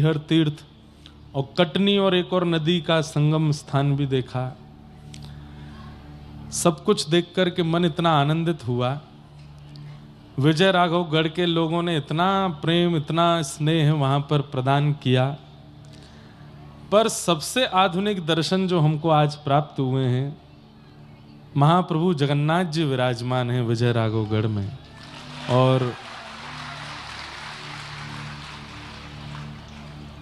हर तीर्थ और कटनी और एक और नदी का संगम स्थान भी देखा। सब कुछ देख कर के मन इतना आनंदित हुआ। विजय राघव गढ़ के लोगों ने इतना प्रेम, इतना स्नेह वहां पर प्रदान किया। पर सबसे आधुनिक दर्शन जो हमको आज प्राप्त हुए हैं, महाप्रभु जगन्नाथ जी विराजमान हैं विजय राघव गढ़ में। और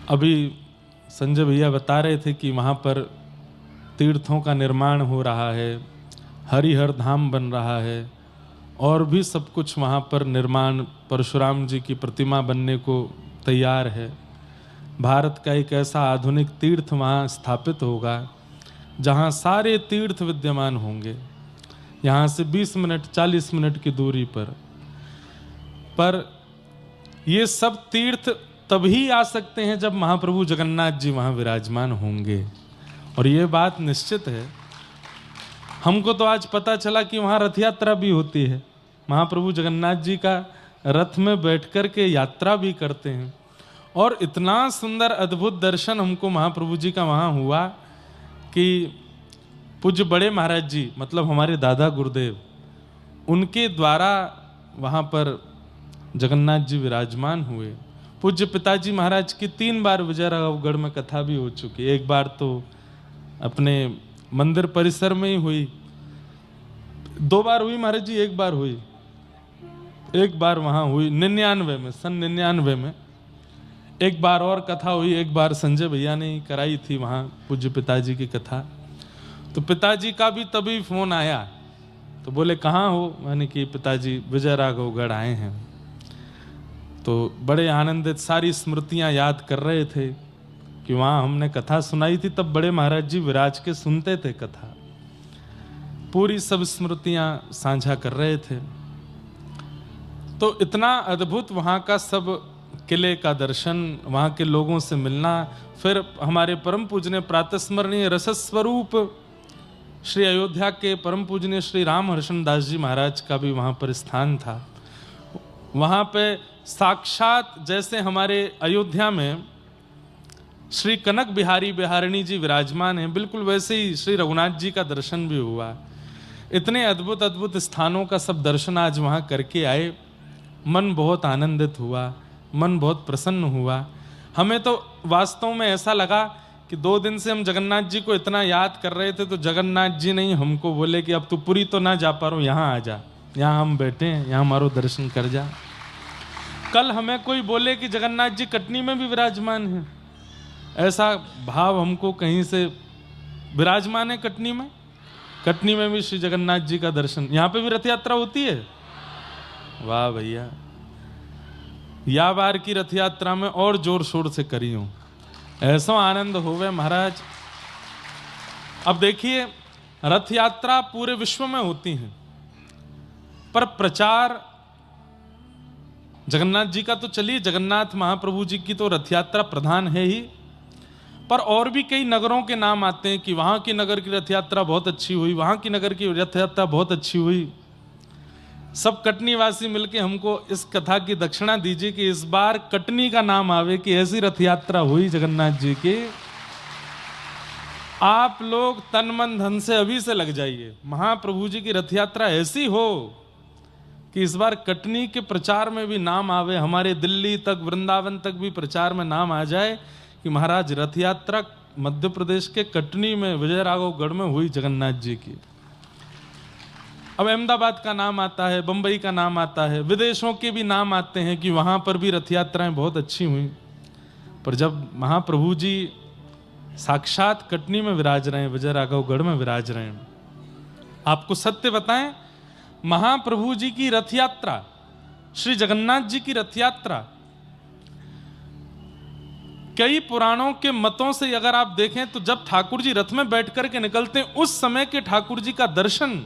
अभी संजय भैया बता रहे थे कि वहाँ पर तीर्थों का निर्माण हो रहा है, हरिहर धाम बन रहा है और भी सब कुछ वहाँ पर निर्माण, परशुराम जी की प्रतिमा बनने को तैयार है। भारत का एक ऐसा आधुनिक तीर्थ वहाँ स्थापित होगा जहाँ सारे तीर्थ विद्यमान होंगे, यहाँ से 20 मिनट 40 मिनट की दूरी पर ये सब तीर्थ तभी आ सकते हैं जब महाप्रभु जगन्नाथ जी वहाँ विराजमान होंगे। और ये बात निश्चित है। हमको तो आज पता चला कि वहाँ रथ यात्रा भी होती है, महाप्रभु जगन्नाथ जी का रथ में बैठकर के यात्रा भी करते हैं। और इतना सुंदर अद्भुत दर्शन हमको महाप्रभु जी का वहाँ हुआ कि पूज्य बड़े महाराज जी, मतलब हमारे दादा गुरुदेव, उनके द्वारा वहाँ पर जगन्नाथ जी विराजमान हुए। पूज्य पिताजी महाराज की 3 बार विजय राघवगढ़ में कथा भी हो चुकी। एक बार तो अपने मंदिर परिसर में ही हुई, 2 बार हुई महाराज जी, एक बार हुई, एक बार वहाँ हुई 99 में, सन 99 में एक बार और कथा हुई। एक बार संजय भैया ने कराई थी वहाँ पूज्य पिताजी की कथा। तो पिताजी का भी तभी फोन आया, तो बोले कहाँ हो? मैंने कि पिताजी विजय राघवगढ़ आए हैं। तो बड़े आनंदित, सारी स्मृतियां याद कर रहे थे कि वहाँ हमने कथा सुनाई थी, तब बड़े महाराज जी विराज के सुनते थे कथा। पूरी सब स्मृतियां साझा कर रहे थे। तो इतना अद्भुत वहाँ का सब किले का दर्शन, वहाँ के लोगों से मिलना। फिर हमारे परम पूजनीय प्रातस्मरणीय रसस्वरूप श्री अयोध्या के परम पूजनीय श्री राम हर्षण दास जी महाराज का भी वहाँ पर स्थान था। वहाँ पे साक्षात जैसे हमारे अयोध्या में श्री कनक बिहारी बिहारिणी जी विराजमान हैं, बिल्कुल वैसे ही श्री रघुनाथ जी का दर्शन भी हुआ। इतने अद्भुत अद्भुत स्थानों का सब दर्शन आज वहाँ करके आए। मन बहुत आनंदित हुआ, मन बहुत प्रसन्न हुआ। हमें तो वास्तव में ऐसा लगा कि 2 दिन से हम जगन्नाथ जी को इतना याद कर रहे थे, तो जगन्नाथ जी ने हमको बोले कि अब तू पुरी तो ना जा पा रहा हूँ, यहाँ आ जा, यहाँ हम बैठे हैं, यहाँ हमारो दर्शन कर जा। कल हमें कोई बोले कि जगन्नाथ जी कटनी में भी विराजमान हैं, ऐसा भाव हमको कहीं से विराजमान है कटनी में। कटनी में भी श्री जगन्नाथ जी का दर्शन, यहाँ पे भी रथ यात्रा होती है। वाह भैया, या बार की रथ यात्रा में और जोर शोर से करी हूं, ऐसा आनंद होवे महाराज। अब देखिए, रथ यात्रा पूरे विश्व में होती है, पर प्रचार जगन्नाथ जी का तो चलिए, जगन्नाथ महाप्रभु जी की तो रथ यात्रा प्रधान है ही, पर और भी कई नगरों के नाम आते हैं कि वहां की नगर की रथ यात्रा बहुत अच्छी हुई, वहां की नगर की रथ यात्रा बहुत अच्छी हुई। सब कटनी वासी मिलके हमको इस कथा की दक्षिणा दीजिए कि इस बार कटनी का नाम आवे कि ऐसी रथ यात्रा हुई जगन्नाथ जी की। आप लोग तन मन धन से अभी से लग जाइए, महाप्रभु जी की रथ यात्रा ऐसी हो कि इस बार कटनी के प्रचार में भी नाम आवे, हमारे दिल्ली तक, वृंदावन तक भी प्रचार में नाम आ जाए कि महाराज रथ यात्रा मध्य प्रदेश के कटनी में विजय राघवगढ़ में हुई जगन्नाथ जी की। अब अहमदाबाद का नाम आता है, बंबई का नाम आता है, विदेशों के भी नाम आते हैं कि वहां पर भी रथ यात्राएं बहुत अच्छी हुई। पर जब महाप्रभु जी साक्षात कटनी में विराज रहे हैं, विजय राघवगढ़ में विराज रहे हैं, आपको सत्य बताएं, महाप्रभु जी की रथ यात्रा, श्री जगन्नाथ जी की रथ यात्रा, कई पुराणों के मतों से अगर आप देखें तो जब ठाकुर जी रथ में बैठ करके निकलते हैं, उस समय के ठाकुर जी का दर्शन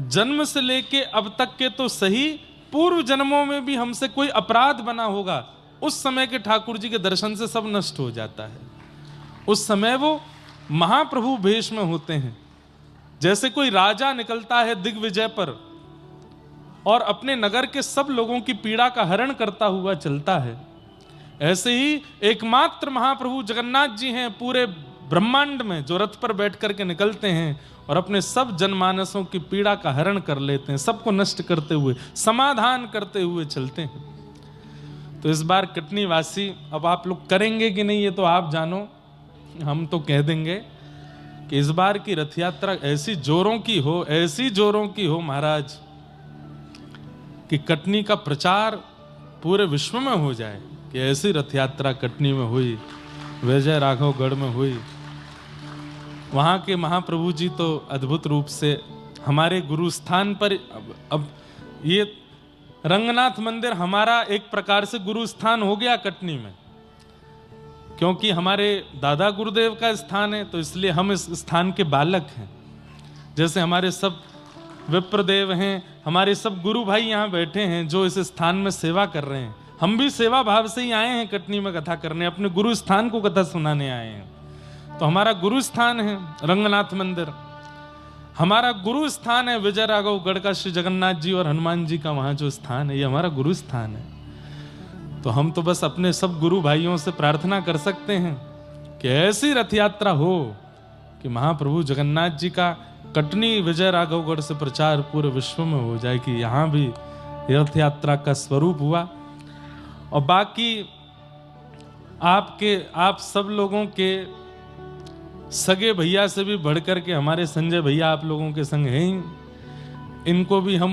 जन्म से लेके अब तक के तो सही, पूर्व जन्मों में भी हमसे कोई अपराध बना होगा, उस समय के ठाकुर जी के दर्शन से सब नष्ट हो जाता है। उस समय वो महाप्रभु भेष में होते हैं। जैसे कोई राजा निकलता है दिग्विजय पर और अपने नगर के सब लोगों की पीड़ा का हरण करता हुआ चलता है, ऐसे ही एकमात्र महाप्रभु जगन्नाथ जी हैं पूरे ब्रह्मांड में जो रथ पर बैठ करके निकलते हैं और अपने सब जनमानसों की पीड़ा का हरण कर लेते हैं, सबको नष्ट करते हुए, समाधान करते हुए चलते हैं। तो इस बार कटनी वासी, अब आप लोग करेंगे कि नहीं ये तो आप जानो, हम तो कह देंगे कि इस बार की रथ यात्रा ऐसी जोरों की हो, ऐसी जोरों की हो महाराज, कि कटनी का प्रचार पूरे विश्व में हो जाए कि ऐसी रथ यात्रा कटनी में हुई, विजय राघवगढ़ में हुई। वहाँ के महाप्रभु जी तो अद्भुत रूप से हमारे गुरु स्थान पर, अब ये रंगनाथ मंदिर हमारा एक प्रकार से गुरु स्थान हो गया कटनी में, क्योंकि हमारे दादा गुरुदेव का स्थान है, तो इसलिए हम इस स्थान के बालक हैं। जैसे हमारे सब विप्रदेव हैं, हमारे सब गुरु भाई यहाँ बैठे हैं जो इस स्थान में सेवा कर रहे हैं, हम भी सेवा भाव से ही आए हैं कटनी में कथा करने, अपने गुरु स्थान को कथा सुनाने आए हैं। तो हमारा गुरु स्थान है रंगनाथ मंदिर, हमारा गुरु स्थान है विजय राघवगढ़ का श्री जगन्नाथ जी और हनुमान जी का वहाँ जो स्थान है, ये हमारा गुरु स्थान है। तो हम तो बस अपने सब गुरु भाइयों से प्रार्थना कर सकते हैं कि ऐसी रथ यात्रा हो कि महाप्रभु जगन्नाथ जी का कटनी विजय राघवगढ़ से प्रचार पूरे विश्व में हो जाए कि यहाँ भी रथ यात्रा का स्वरूप हुआ। और बाकी आप सब लोगों के सगे भैया से भी बढ़कर के हमारे संजय भैया आप लोगों के संग हैं, इनको भी हम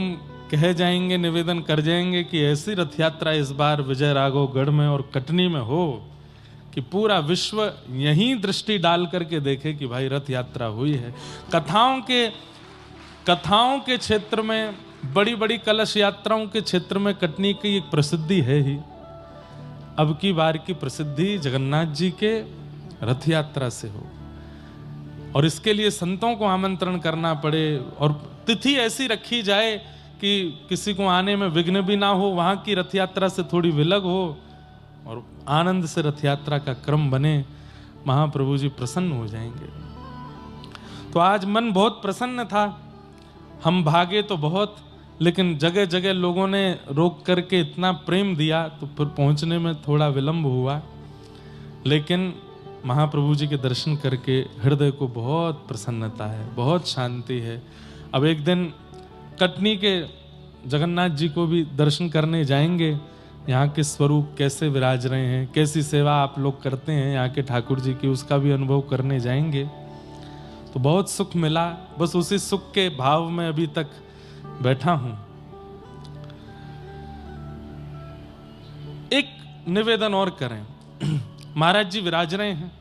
कह जाएंगे, निवेदन कर जाएंगे कि ऐसी रथ यात्रा इस बार विजय राघवगढ़ में और कटनी में हो कि पूरा विश्व यहीं दृष्टि डाल करके देखे कि भाई रथ यात्रा हुई है। कथाओं के क्षेत्र में, बड़ी बड़ी कलश यात्राओं के क्षेत्र में कटनी की एक प्रसिद्धि है ही। अब की बार की प्रसिद्धि जगन्नाथ जी के रथ यात्रा से हो, और इसके लिए संतों को आमंत्रण करना पड़े और तिथि ऐसी रखी जाए कि किसी को आने में विघ्न भी ना हो, वहाँ की रथ यात्रा से थोड़ी विलग हो और आनंद से रथ यात्रा का क्रम बने, महाप्रभु जी प्रसन्न हो जाएंगे। तो आज मन बहुत प्रसन्न था, हम भागे तो बहुत, लेकिन जगह जगह लोगों ने रोक करके इतना प्रेम दिया तो फिर पहुंचने में थोड़ा विलंब हुआ, लेकिन महाप्रभु जी के दर्शन करके हृदय को बहुत प्रसन्नता है, बहुत शांति है। अब एक दिन कटनी के जगन्नाथ जी को भी दर्शन करने जाएंगे, यहाँ के स्वरूप कैसे विराज रहे हैं, कैसी सेवा आप लोग करते हैं यहाँ के ठाकुर जी की, उसका भी अनुभव करने जाएंगे। तो बहुत सुख मिला, बस उसी सुख के भाव में अभी तक बैठा हूं। एक निवेदन और करें, महाराज जी विराज रहे हैं,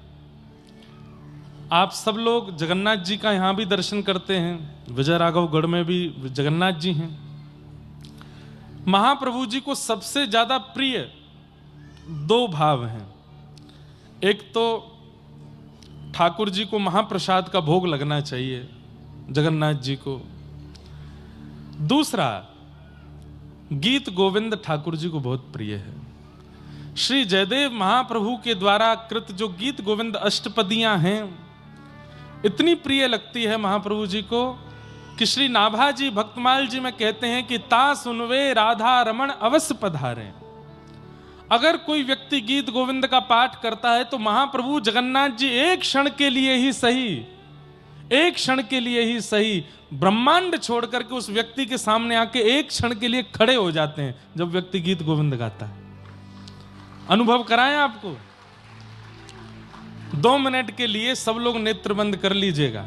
आप सब लोग जगन्नाथ जी का यहाँ भी दर्शन करते हैं, विजय राघवगढ़ में भी जगन्नाथ जी हैं। महाप्रभु जी को सबसे ज्यादा प्रिय दो भाव हैं, एक तो ठाकुर जी को महाप्रसाद का भोग लगना चाहिए जगन्नाथ जी को, दूसरा गीत गोविंद ठाकुर जी को बहुत प्रिय है। श्री जयदेव महाप्रभु के द्वारा कृत जो गीत गोविंद अष्टपदियां हैं इतनी प्रिय लगती है महाप्रभु जी को कि श्री नाभा जी भक्तमाल जी में कहते हैं कि ता सुनवे राधा रमण अवश्य पधारे। अगर कोई व्यक्ति गीत गोविंद का पाठ करता है तो महाप्रभु जगन्नाथ जी एक क्षण के लिए ही सही, एक क्षण के लिए ही सही, ब्रह्मांड छोड़ करके उस व्यक्ति के सामने आके एक क्षण के लिए खड़े हो जाते हैं जब व्यक्ति गीत गोविंद गाता है। अनुभव कराएं आपको, 2 मिनट के लिए सब लोग नेत्र बंद कर लीजिएगा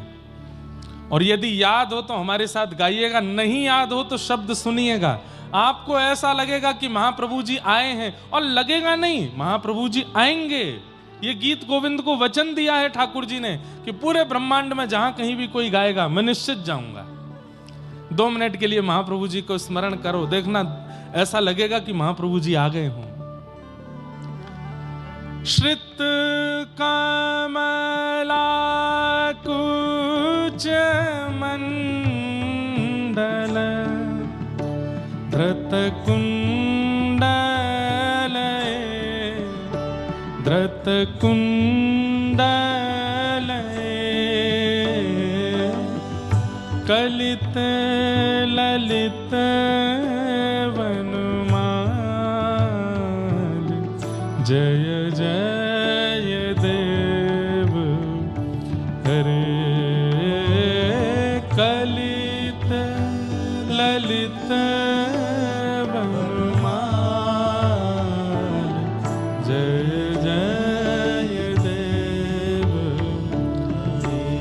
और यदि याद हो तो हमारे साथ गाइएगा, नहीं याद हो तो शब्द सुनिएगा। आपको ऐसा लगेगा कि महाप्रभु जी आए हैं, और लगेगा नहीं, महाप्रभु जी आएंगे। ये गीत गोविंद को वचन दिया है ठाकुर जी ने कि पूरे ब्रह्मांड में जहां कहीं भी कोई गाएगा मैं निश्चित जाऊंगा। 2 मिनट के लिए महाप्रभु जी को स्मरण करो, देखना ऐसा लगेगा कि महाप्रभु जी आ गए हों। श्रित कमला कुच मंडल धृत कुंडल धृत कुंडल कलित ललित वनमाल जय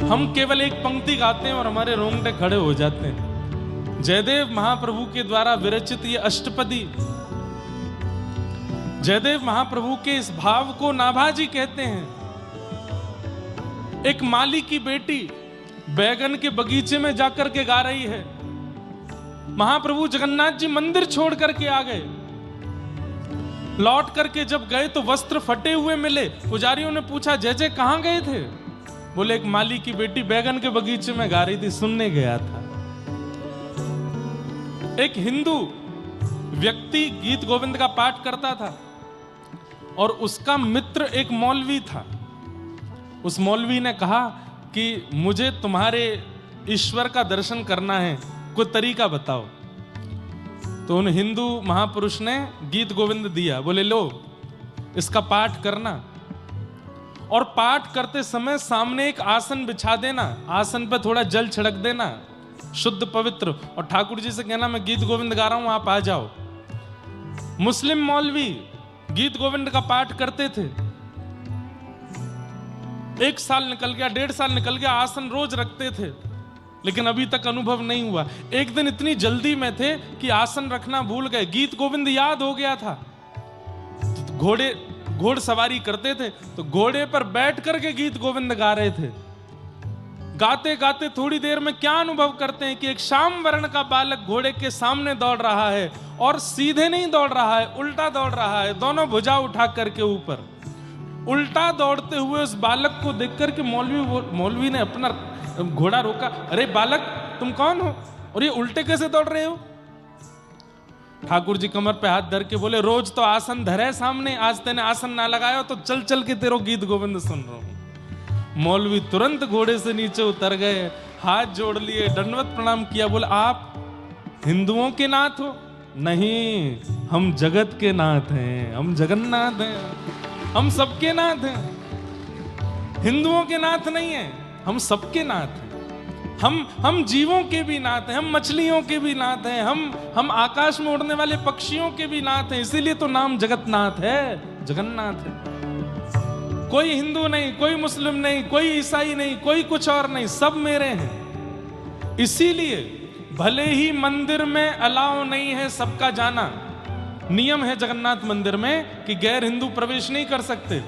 हम केवल एक पंक्ति गाते हैं और हमारे रोंगटे खड़े हो जाते हैं। जयदेव महाप्रभु के द्वारा विरचित ये अष्टपदी, जयदेव महाप्रभु के इस भाव को नाभाजी कहते हैं। एक माली की बेटी बैगन के बगीचे में जाकर के गा रही है। महाप्रभु जगन्नाथ जी मंदिर छोड़ करके आ गए। लौट करके जब गए तो वस्त्र फटे हुए मिले। पुजारियों ने पूछा, जय जय कहां गए थे? बोले, एक माली की बेटी बैगन के बगीचे में गा रही थी, सुनने गया था। एक हिंदू व्यक्ति गीत गोविंद का पाठ करता था और उसका मित्र एक मौलवी था। उस मौलवी ने कहा कि मुझे तुम्हारे ईश्वर का दर्शन करना है, कोई तरीका बताओ। तो उन हिंदू महापुरुष ने गीत गोविंद दिया। बोले, लो इसका पाठ करना, और पाठ करते समय सामने एक आसन बिछा देना, आसन पर थोड़ा जल छिड़क देना, शुद्ध पवित्र, और ठाकुर जी से कहना मैं गीत गोविंद गा रहा हूं, आप आ जाओ। मुस्लिम मौलवी गीत गोविंद का पाठ करते थे। 1 साल निकल गया, 1.5 साल निकल गया, आसन रोज रखते थे, लेकिन अभी तक अनुभव नहीं हुआ। एक दिन इतनी जल्दी में थे कि आसन रखना भूल गए। गीत गोविंद याद हो गया था। घोड़ सवारी करते थे तो घोड़े पर बैठ करके गीत गोविंद गा रहे थे। गाते गाते थोड़ी देर में क्या अनुभव करते हैं कि एक श्याम वर्ण का बालक घोड़े के सामने दौड़ रहा है, और सीधे नहीं दौड़ रहा है, उल्टा दौड़ रहा है, दोनों भुजा उठा करके ऊपर। उल्टा दौड़ते हुए उस बालक को देख करके मौलवी ने अपना घोड़ा रोका। अरे बालक, तुम कौन हो और ये उल्टे कैसे दौड़ रहे हो? ठाकुर जी कमर पे हाथ धर के बोले, रोज तो आसन धरे सामने, आज तेने आसन ना लगाया तो चल चल के तेरो गीत गोविंद सुन रहा हूं। मौलवी तुरंत घोड़े से नीचे उतर गए, हाथ जोड़ लिए, दंडवत प्रणाम किया। बोले, आप हिंदुओं के नाथ हो? नहीं, हम जगत के नाथ हैं, हम जगन्नाथ हैं, हम सबके नाथ हैं। हिंदुओं के नाथ नहीं है, हम सबके नाथ हैं। हम जीवों के भी नाथ हैं, हम मछलियों के भी नाथ हैं, हम आकाश में उड़ने वाले पक्षियों के भी नाथ हैं। इसीलिए तो नाम जगतनाथ है, जगन्नाथ है। कोई हिंदू नहीं, कोई मुस्लिम नहीं, कोई ईसाई नहीं, कोई कुछ और नहीं, सब मेरे हैं। इसीलिए भले ही मंदिर में अलाउ नहीं है सबका जाना, नियम है जगन्नाथ मंदिर में कि गैर हिंदू प्रवेश नहीं कर सकते।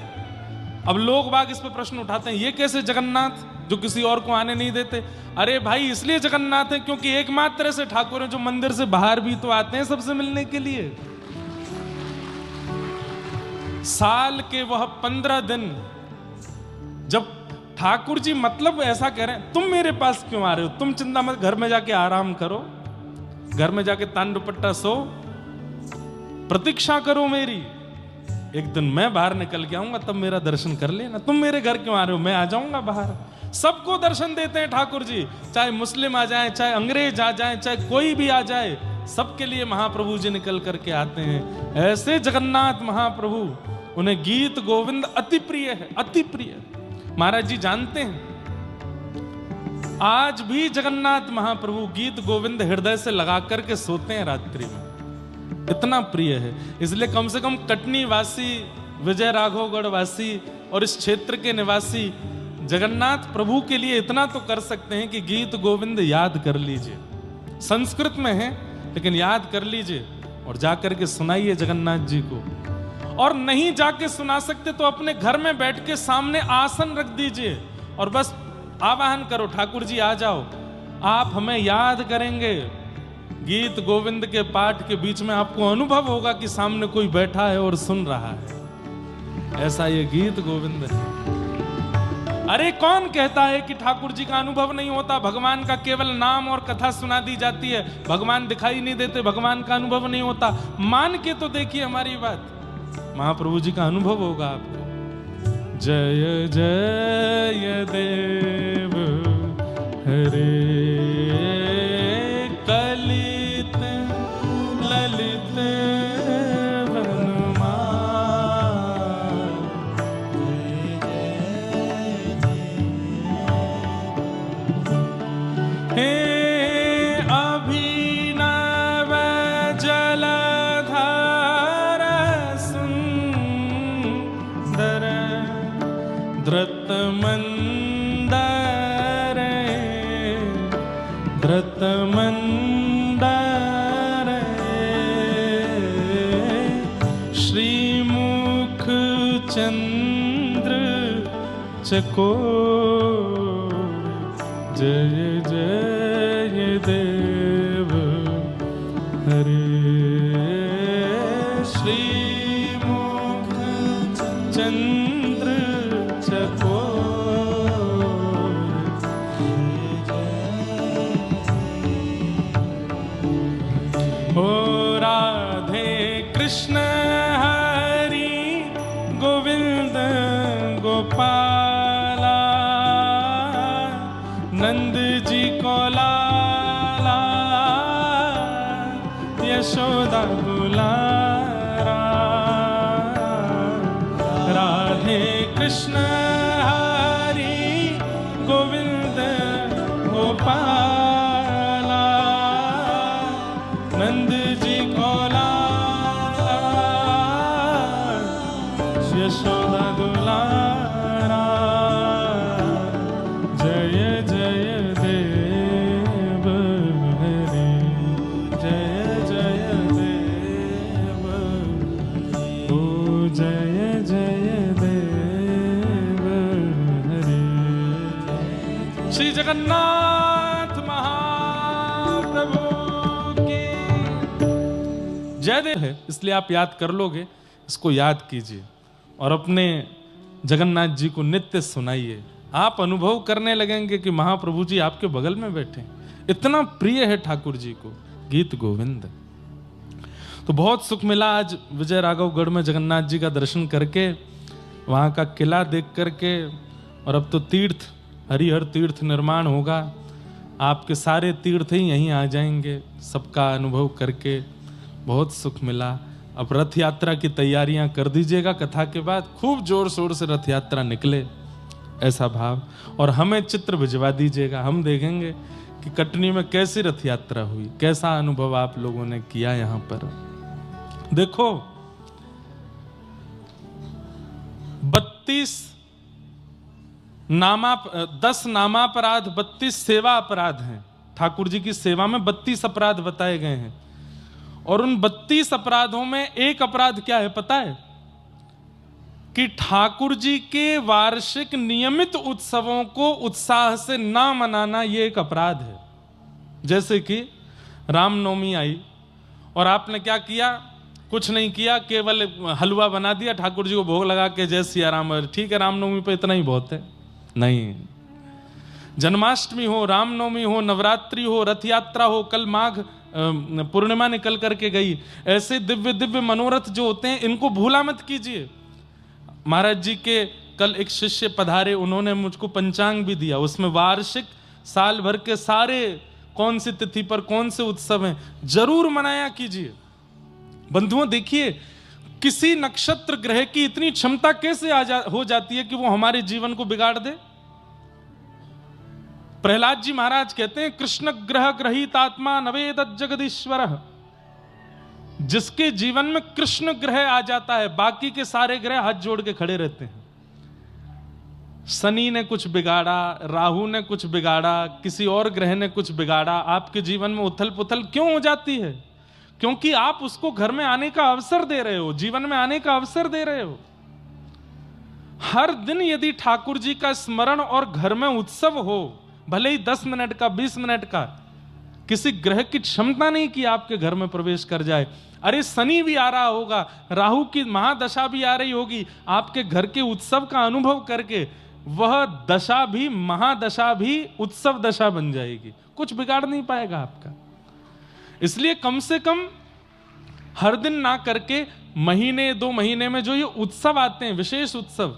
अब लोग बाग इस पे प्रश्न उठाते हैं, ये कैसे जगन्नाथ जो किसी और को आने नहीं देते? अरे भाई, इसलिए जगन्नाथ है क्योंकि एकमात्र ऐसे ठाकुर हैं जो मंदिर से बाहर भी तो आते हैं सबसे मिलने के लिए। साल के वह 15 दिन जब ठाकुर जी मतलब ऐसा कह रहे हैं, तुम मेरे पास क्यों आ रहे हो? तुम चिंता मत, घर में जाके आराम करो, घर में जाके तान दुपट्टा सो, प्रतीक्षा करो मेरी। एक दिन मैं बाहर निकल के आऊंगा, तब मेरा दर्शन कर लेना। तुम मेरे घर क्यों आ रहे हो? मैं आ जाऊंगा बाहर। सबको दर्शन देते हैं ठाकुर जी, चाहे मुस्लिम आ जाए, चाहे अंग्रेज आ जाए, चाहे कोई भी आ जाए, सबके लिए महाप्रभु जी निकल करके आते हैं। ऐसे जगन्नाथ महाप्रभु, उन्हें गीत गोविंद अति प्रिय है, अति प्रिय। महाराज जी जानते हैं, आज भी जगन्नाथ महाप्रभु गीत गोविंद हृदय से लगा करके सोते हैं रात्रि में, इतना प्रिय है। इसलिए कम से कम कटनी वासी, विजय राघवगढ़ वासी और इस क्षेत्र के निवासी जगन्नाथ प्रभु के लिए इतना तो कर सकते हैं कि गीत गोविंद याद कर लीजिए। संस्कृत में है लेकिन याद कर लीजिए और जाकर के सुनाइए जगन्नाथ जी को। और नहीं जाके सुना सकते तो अपने घर में बैठ के सामने आसन रख दीजिए और बस आवाहन करो, ठाकुर जी आ जाओ, आप हमें याद करेंगे। गीत गोविंद के पाठ के बीच में आपको अनुभव होगा कि सामने कोई बैठा है और सुन रहा है। ऐसा ये गीत गोविंद है। अरे कौन कहता है कि ठाकुर जी का अनुभव नहीं होता? भगवान का केवल नाम और कथा सुना दी जाती है, भगवान दिखाई नहीं देते, भगवान का अनुभव नहीं होता। मान के तो देखिए हमारी बात, महाप्रभु जी का अनुभव होगा आपको। जय जय देव हरे कलित ललित वनमाल। हे अभिनव जलधार सुंदर धृत मंदर मंडरे श्रीमुख चंद्र चकोर जय जय देव हरे श्रीमुख चंद्र चकोर ओ राधे कृष्ण हरि गोविंद गोपाला नंद जी को लाला यशोदा दुलारा राधे कृष्ण हरि गोविंद गोपाला नंद जी को लाला यशोदा दुलारा जय जय देव हरि जय जय देव ओ जय जय देव हरि श्री जगन्नाथ महाप्रभु की जय देव है। इसलिए आप याद कर लोगे, इसको याद कीजिए और अपने जगन्नाथ जी को नित्य सुनाइए। आप अनुभव करने लगेंगे कि महाप्रभु जी आपके बगल में बैठे। इतना प्रिय है ठाकुर जी को गीत गोविंद। तो बहुत सुख मिला आज विजय राघवगढ़ में जगन्नाथ जी का दर्शन करके, वहाँ का किला देख करके। और अब तो तीर्थ हरिहर तीर्थ निर्माण होगा, आपके सारे तीर्थ ही यहीं आ जाएंगे सबका अनुभव करके। बहुत सुख मिला। अब रथ यात्रा की तैयारियां कर दीजिएगा, कथा के बाद खूब जोर शोर से रथ यात्रा निकले, ऐसा भाव। और हमें चित्र भिजवा दीजिएगा, हम देखेंगे कि कटनी में कैसी रथ यात्रा हुई, कैसा अनुभव आप लोगों ने किया। यहां पर देखो 10 नामापराध 32 सेवा अपराध हैं। ठाकुर जी की सेवा में 32 अपराध बताए गए हैं। और उन 32 अपराधों में एक अपराध क्या है पता है? कि ठाकुर जी के वार्षिक नियमित उत्सवों को उत्साह से ना मनाना, ये एक अपराध है। जैसे कि रामनवमी आई और आपने क्या किया? कुछ नहीं किया, केवल हलवा बना दिया, ठाकुर जी को भोग लगा के जय सिया राम। ठीक है, रामनवमी पे इतना ही बहुत है। नहीं, जन्माष्टमी हो, रामनवमी हो, नवरात्रि हो, रथ यात्रा हो, कल माघ पूर्णिमा निकल करके गई, ऐसे दिव्य दिव्य मनोरथ जो होते हैं इनको भूला मत कीजिए। महाराज जी के कल एक शिष्य पधारे, उन्होंने मुझको पंचांग भी दिया, उसमें वार्षिक साल भर के सारे कौन सी तिथि पर कौन से उत्सव हैं जरूर मनाया कीजिए। बंधुओं देखिए, किसी नक्षत्र ग्रह की इतनी क्षमता कैसे हो जाती है कि वो हमारे जीवन को बिगाड़ दे। प्रहलाद जी महाराज कहते हैं, कृष्ण ग्रह ग्रहित आत्मा नवेद जगदीश्वर। जिसके जीवन में कृष्ण ग्रह आ जाता है, बाकी के सारे ग्रह हाथ जोड़ के खड़े रहते हैं। शनि ने कुछ बिगाड़ा, राहु ने कुछ बिगाड़ा, किसी और ग्रह ने कुछ बिगाड़ा, आपके जीवन में उथल पुथल क्यों हो जाती है? क्योंकि आप उसको घर में आने का अवसर दे रहे हो, जीवन में आने का अवसर दे रहे हो। हर दिन यदि ठाकुर जी का स्मरण और घर में उत्सव हो, भले ही 10 मिनट का 20 मिनट का, किसी ग्रह की क्षमता नहीं कि आपके घर में प्रवेश कर जाए। अरे शनि भी आ रहा होगा, राहु की महादशा भी आ रही होगी, आपके घर के उत्सव का अनुभव करके वह दशा भी महादशा भी उत्सव दशा बन जाएगी, कुछ बिगाड़ नहीं पाएगा आपका। इसलिए कम से कम हर दिन ना करके महीने 2 महीने में जो ये उत्सव आते हैं, विशेष उत्सव,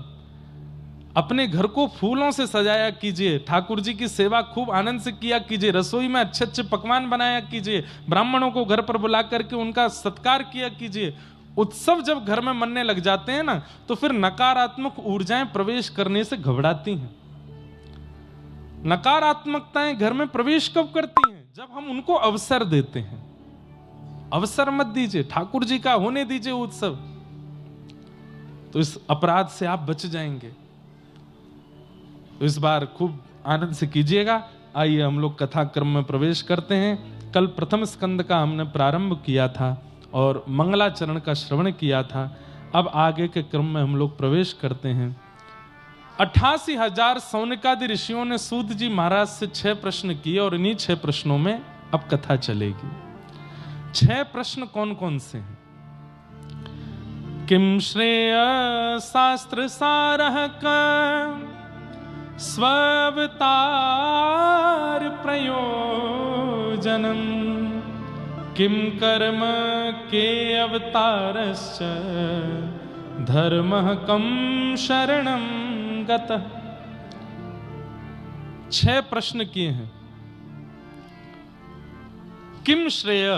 अपने घर को फूलों से सजाया कीजिए, ठाकुर जी की सेवा खूब आनंद से किया कीजिए, रसोई में अच्छे अच्छे पकवान बनाया कीजिए, ब्राह्मणों को घर पर बुला करके उनका सत्कार किया कीजिए। उत्सव जब घर में मनने लग जाते हैं ना, तो फिर नकारात्मक ऊर्जाएं प्रवेश करने से घबराती हैं। नकारात्मकताएं घर में प्रवेश कब करती हैं? जब हम उनको अवसर देते हैं। अवसर मत दीजिए, ठाकुर जी का होने दीजिए उत्सव, तो इस अपराध से आप बच जाएंगे। तो इस बार खूब आनंद से कीजिएगा। आइए हम लोग कथा क्रम में प्रवेश करते हैं। कल प्रथम स्कंद का हमने प्रारंभ किया था और मंगलाचरण का श्रवण किया था। अब आगे के क्रम में हम लोग प्रवेश करते हैं। 88,000 सौनकादि ऋषियों ने सूत जी महाराज से 6 प्रश्न किए और इन्हीं 6 प्रश्नों में अब कथा चलेगी। 6 प्रश्न कौन कौन से हैं? किम श्रेय शास्त्र सारः स्वावतार प्रयोजनम किम कर्म के अवतारश्च धर्मः कम शरणम गतः। 6 प्रश्न किए हैं। किम श्रेय,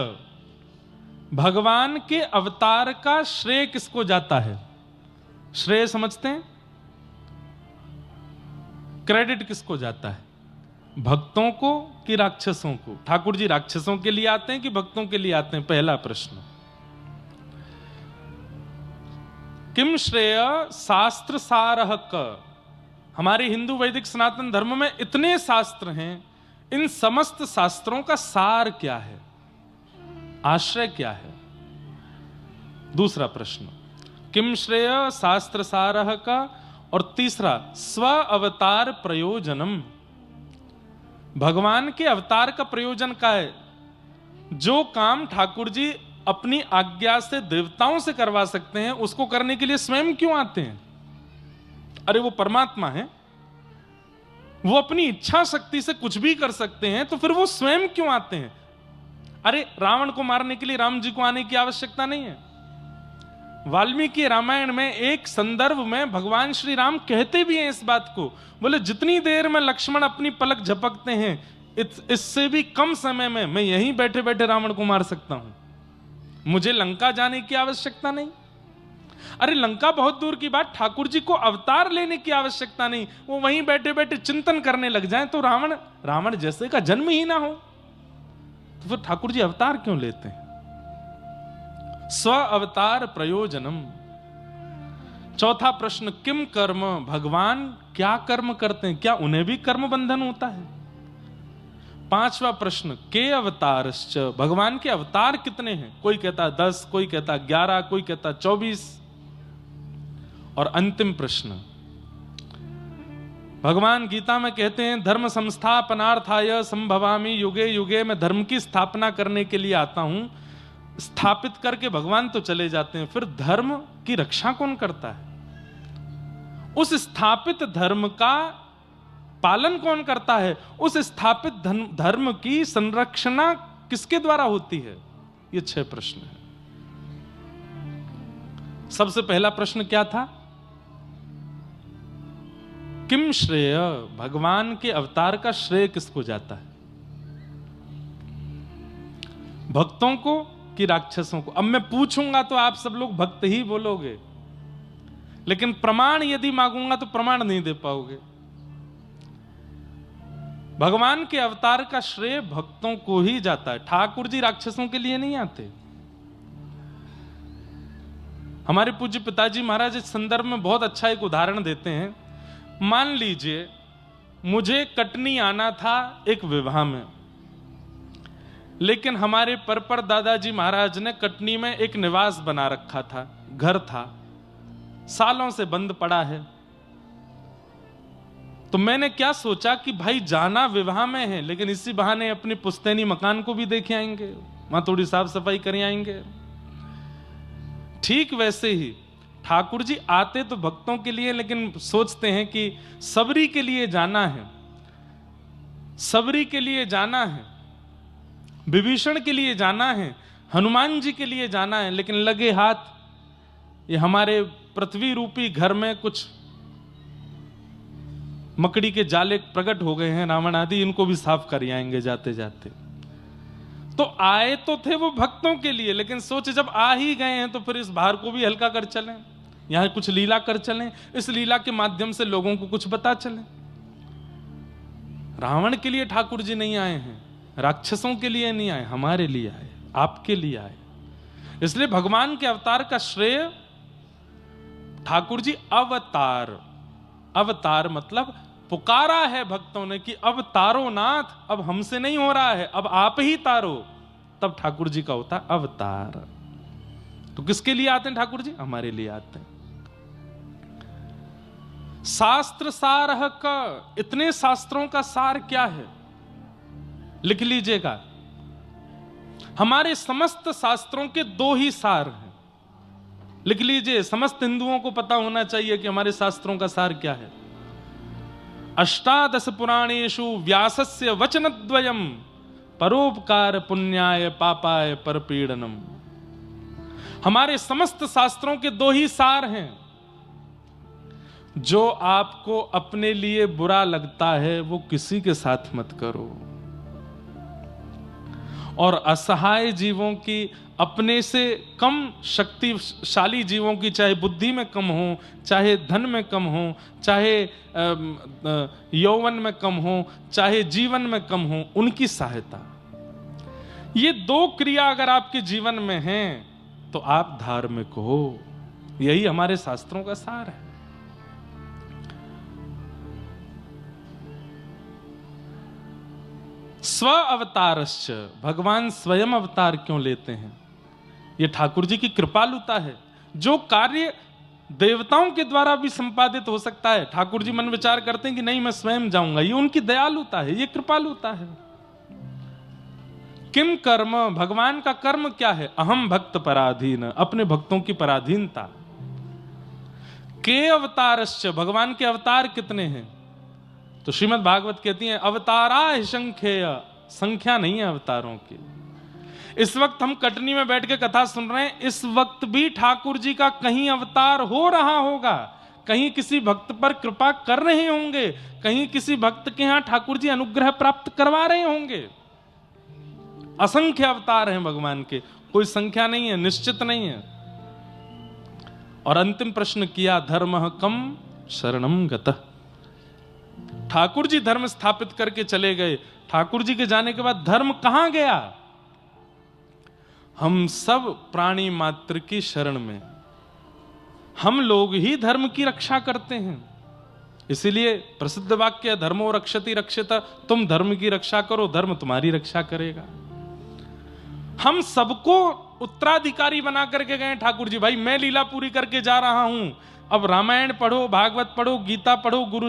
भगवान के अवतार का श्रेय किसको जाता है? श्रेय समझते हैं? क्रेडिट किसको जाता है? भक्तों को कि राक्षसों को? ठाकुर जी राक्षसों के लिए आते हैं कि भक्तों के लिए आते हैं? पहला प्रश्न। किम श्रेय शास्त्र सारः क, हमारे हिंदू वैदिक सनातन धर्म में इतने शास्त्र हैं, इन समस्त शास्त्रों का सार क्या है, आश्रय क्या है? दूसरा प्रश्न किम श्रेय शास्त्र सारः का, और तीसरा स्व अवतार प्रयोजनम, भगवान के अवतार का प्रयोजन क्या है? जो काम ठाकुर जी अपनी आज्ञा से देवताओं से करवा सकते हैं, उसको करने के लिए स्वयं क्यों आते हैं? अरे वो परमात्मा है, वो अपनी इच्छा शक्ति से कुछ भी कर सकते हैं, तो फिर वो स्वयं क्यों आते हैं? अरे रावण को मारने के लिए राम जी को आने की आवश्यकता नहीं है। वाल्मीकि रामायण में एक संदर्भ में भगवान श्री राम कहते भी हैं इस बात को, बोले जितनी देर में लक्ष्मण अपनी पलक झपकते हैं, इससे भी कम समय में मैं यहीं बैठे बैठे रावण को मार सकता हूं, मुझे लंका जाने की आवश्यकता नहीं। अरे लंका बहुत दूर की बात, ठाकुर जी को अवतार लेने की आवश्यकता नहीं, वो वहीं बैठे बैठे चिंतन करने लग जाएं तो रावण जैसे का जन्म ही ना हो, तो फिर ठाकुर जी अवतार क्यों लेते हैं? स्व अवतार प्रयोजनम। चौथा प्रश्न किम कर्म, भगवान क्या कर्म करते हैं, क्या उन्हें भी कर्म बंधन होता है? पांचवा प्रश्न के अवतारश्च, भगवान के अवतार कितने हैं? कोई कहता 10, कोई कहता 11, कोई कहता 24। और अंतिम प्रश्न, भगवान गीता में कहते हैं धर्म संस्थापनार्थाय संभवामि युगे युगे, मैं धर्म की स्थापना करने के लिए आता हूं। स्थापित करके भगवान तो चले जाते हैं, फिर धर्म की रक्षा कौन करता है? उस स्थापित धर्म का पालन कौन करता है? उस स्थापित धर्म की संरक्षणा किसके द्वारा होती है? ये 6 प्रश्न है। सबसे पहला प्रश्न क्या था? किम श्रेय, भगवान के अवतार का श्रेय किसको जाता है? भक्तों को कि राक्षसों को? अब मैं पूछूंगा तो आप सब लोग भक्त ही बोलोगे, लेकिन प्रमाण यदि मांगूंगा तो प्रमाण नहीं दे पाओगे। भगवान के अवतार का श्रेय भक्तों को ही जाता है, ठाकुर जी राक्षसों के लिए नहीं आते। हमारे पूज्य पिताजी महाराज इस संदर्भ में बहुत अच्छा एक उदाहरण देते हैं। मान लीजिए मुझे कटनी आना था एक विवाह में, लेकिन हमारे परपर दादाजी महाराज ने कटनी में एक निवास बना रखा था, घर था, सालों से बंद पड़ा है। तो मैंने क्या सोचा कि भाई जाना विवाह में है, लेकिन इसी बहाने अपनी पुश्तैनी मकान को भी देख आएंगे, वहां थोड़ी साफ सफाई कर आएंगे। ठीक वैसे ही ठाकुर जी आते तो भक्तों के लिए, लेकिन सोचते हैं कि सबरी के लिए जाना है, सबरी के लिए जाना है, विभीषण के लिए जाना है, हनुमान जी के लिए जाना है, लेकिन लगे हाथ ये हमारे पृथ्वी रूपी घर में कुछ मकड़ी के जाले प्रकट हो गए हैं, रावण आदि, इनको भी साफ कर आएंगे जाते जाते। तो आए तो थे वो भक्तों के लिए, लेकिन सोचे जब आ ही गए हैं तो फिर इस भार को भी हल्का कर चलें, यहां कुछ लीला कर चलें, इस लीला के माध्यम से लोगों को कुछ पता चले। रावण के लिए ठाकुर जी नहीं आए हैं, राक्षसों के लिए नहीं आए, हमारे लिए आए, आपके लिए आए। इसलिए भगवान के अवतार का श्रेय ठाकुर जी अवतार, अवतार मतलब पुकारा है भक्तों ने कि अब तारो नाथ, अब हमसे नहीं हो रहा है, अब आप ही तारो, तब ठाकुर जी का होता अवतार। तो किसके लिए आते हैं ठाकुर जी? हमारे लिए आते हैं। शास्त्र सारह का, इतने शास्त्रों का सार क्या है लिख लीजिएगा। हमारे समस्त शास्त्रों के दो ही सार हैं, लिख लीजिए। समस्त हिंदुओं को पता होना चाहिए कि हमारे शास्त्रों का सार क्या है। अष्टादश पुराणेषु व्यासस्य वचनद्वयम् परोपकार पुण्याय पापाय परपीडनम। हमारे समस्त शास्त्रों के दो ही सार हैं। जो आपको अपने लिए बुरा लगता है वो किसी के साथ मत करो, और असहाय जीवों की, अपने से कम शक्तिशाली जीवों की, चाहे बुद्धि में कम हो, चाहे धन में कम हो, चाहे यौवन में कम हो, चाहे जीवन में कम हो, उनकी सहायता। ये दो क्रिया अगर आपके जीवन में हैं तो आप धार्मिक हो। यही हमारे शास्त्रों का सार है। स्व अवतारश्च, भगवान स्वयं अवतार क्यों लेते हैं? ये ठाकुर जी की कृपालुता है। जो कार्य देवताओं के द्वारा भी संपादित हो सकता है, ठाकुर जी मन विचार करते हैं कि नहीं मैं स्वयं जाऊंगा, ये उनकी दयालुता है, ये कृपालुता है। किम कर्म, भगवान का कर्म क्या है? अहम भक्त पराधीन, अपने भक्तों की पराधीनता। के अवतारश्च, भगवान के अवतार कितने हैं? तो श्रीमद् भागवत कहती है अवतारा संख्येय, संख्या नहीं है अवतारों की। इस वक्त हम कटनी में बैठ के कथा सुन रहे हैं, इस वक्त भी ठाकुर जी का कहीं अवतार हो रहा होगा, कहीं किसी भक्त पर कृपा कर रहे होंगे, कहीं किसी भक्त के यहां ठाकुर जी अनुग्रह प्राप्त करवा रहे होंगे। असंख्य अवतार हैं भगवान के, कोई संख्या नहीं है, निश्चित नहीं है। और अंतिम प्रश्न किया, धर्म कम शरणम गतः। ठाकुर जी धर्म स्थापित करके चले गए, ठाकुर जी के जाने के बाद धर्म कहां गया? हम सब प्राणी मात्र की शरण में, हम लोग ही धर्म की रक्षा करते हैं। इसीलिए प्रसिद्ध वाक्य है, धर्मो रक्षति रक्षित। तुम धर्म की रक्षा करो, धर्म तुम्हारी रक्षा करेगा। हम सबको उत्तराधिकारी बना करके गए ठाकुर जी। भाई मैं लीला पूरी करके जा रहा हूं, अब रामायण पढ़ो, भागवत पढ़ो, गीता पढ़ो, गुरु